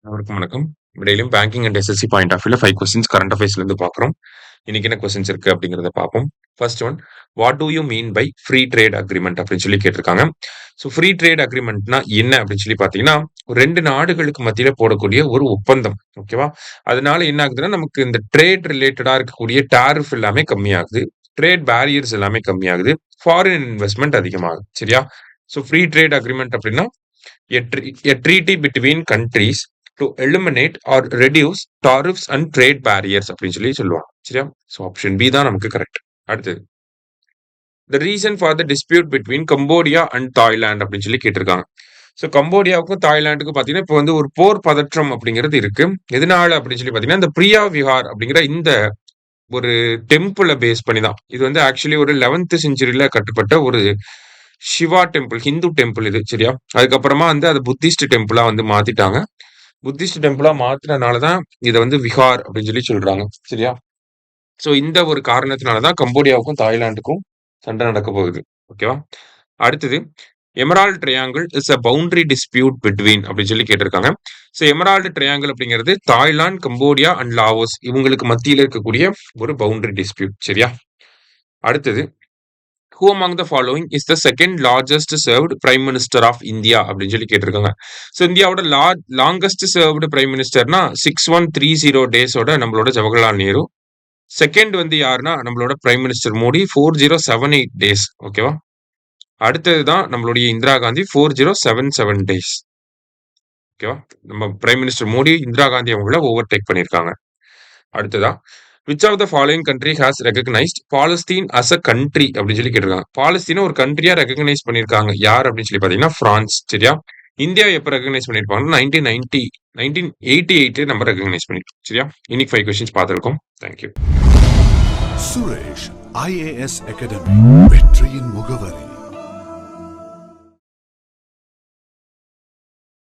அனைவருக்கும் வணக்கம். டெய்லியும் banking and SSC point of வியூல 5 கொஸ்டின்ஸ் கரண்ட் அஃபேர்ஸ்ல இருந்து பார்க்குறோம். இன்னைக்கு என்ன கொஸ்டின்ஸ் இருக்கு அப்படிங்கிறத பார்ப்போம். First one, what do you mean by free trade agreement அப்படின்னு சொல்லி கேட்டிருக்காங்க. ஸோ ஃப்ரீ ட்ரேட் அக்ரிமெண்ட்னா என்ன அப்படின்னு சொல்லி பார்த்தீங்கன்னா, 2 நாடுகளுக்கு மத்தியில போடக்கூடிய ஒரு ஒப்பந்தம். ஓகேவா? அதனால என்ன ஆகுதுன்னா, நமக்கு இந்த ட்ரேட் ரிலேட்டடா இருக்கக்கூடிய டாரிஃப் எல்லாமே கம்மியாகுது. ட்ரேட் பேரியர்ஸ் எல்லாமே கம்மியாகுது. ஃபாரின் இன்வெஸ்ட்மெண்ட் அதிகமாகுது. சரியா? ஸோ ஃப்ரீ ட்ரேட் அக்ரிமெண்ட் அப்படின்னா a treaty between countries to eliminate or reduce tariffs and trade barriers அப்படின்னு சொல்லி சொல்லுவாங்க. சரியா? ஸோ ஆப்ஷன் பி தான் நமக்கு கரெக்ட். அடுத்தது, the reason for the dispute between Cambodia and Thailand அப்படின்னு சொல்லி கேட்டிருக்காங்க. ஸோ கம்போடியாவுக்கும் தாய்லாந்துக்கும் பார்த்தீங்கன்னா இப்போ வந்து ஒரு போர் பதற்றம் அப்படிங்கிறது இருக்கு. எதனால அப்படின்னு சொல்லி பார்த்தீங்கன்னா, இந்த பிரியா விஹார் அப்படிங்கிற இந்த ஒரு டெம்பிள பேஸ் பண்ணி தான். இது வந்து ஆக்சுவலி ஒரு 11th செஞ்சுரியில கட்டப்பட்ட ஒரு சிவா டெம்பிள், ஹிந்து டெம்பிள் இது. சரியா? அதுக்கப்புறமா வந்து அது புத்திஸ்ட் டெம்பிளா வந்து மாத்திட்டாங்க. புத்திஸ்ட் டெம்பிளா மாத்துனனால தான் இத வந்து விஹார் அப்படின்னு சொல்லி சொல்றாங்க. சரியா? ஸோ இந்த ஒரு காரணத்தினால தான் கம்போடியாவுக்கும் தாய்லாந்துக்கும் சண்டை நடக்க போகுது. ஓகேவா? அடுத்தது, Emerald triangle is a boundary dispute between அப்படின்னு சொல்லி கேட்டிருக்காங்க. ஸோ எமரால்டு ட்ரையாங்கிள் அப்படிங்கிறது தாய்லாந்து, கம்போடியா அண்ட் லாவோஸ் இவங்களுக்கு மத்தியில இருக்கக்கூடிய ஒரு பவுண்டரி டிஸ்பியூட். சரியா? அடுத்தது, who among the following is the second largest served prime minister of India அப்படின்னு சொல்லி கேட்டிருக்காங்க. ஸோ இந்தியாவோட லாங்கஸ்ட் சர்வ்டு பிரைம் மினிஸ்டர்னா 6130 டேஸோட நம்மளோட ஜவஹர்லால் நேரு. செகண்ட் வந்து யாருன்னா நம்மளோட பிரைம் மினிஸ்டர் மோடி 4078 டேஸ். ஓகேவா? அடுத்தது தான் நம்மளுடைய இந்திரா காந்தி 4077 டேஸ். ஓகேவா? நம்ம பிரைம் மினிஸ்டர் மோடி இந்திரா காந்தி அவங்கள ஓவர்டேக் பண்ணியிருக்காங்க. அடுத்ததா, which of the following country has recognised Palestine as a country அப்படின்னு சொல்லி கேட்டிருக்காங்க. பாலஸ்தீனை ஒரு கண்ட்ரியா ரெகக்னைஸ் பண்ணியிருக்காங்க யார் அப்படின்னு சொல்லி பார்த்தீங்கன்னா பிரான்ஸ். சரியா? இந்தியா எப்போ ரெகக்னைஸ் பண்ணியிருப்பாங்கன்னா 1988 நம்ம ரெகக்னைஸ் பண்ணிருக்கோம். சரியா? இன்னைக்கு 5 கொஸ்டின்ஸ் பார்த்துருக்கோம். தேங்க்யூ. சுரேஷ் IAS அகாடமி வெற்றியின் முகவர்.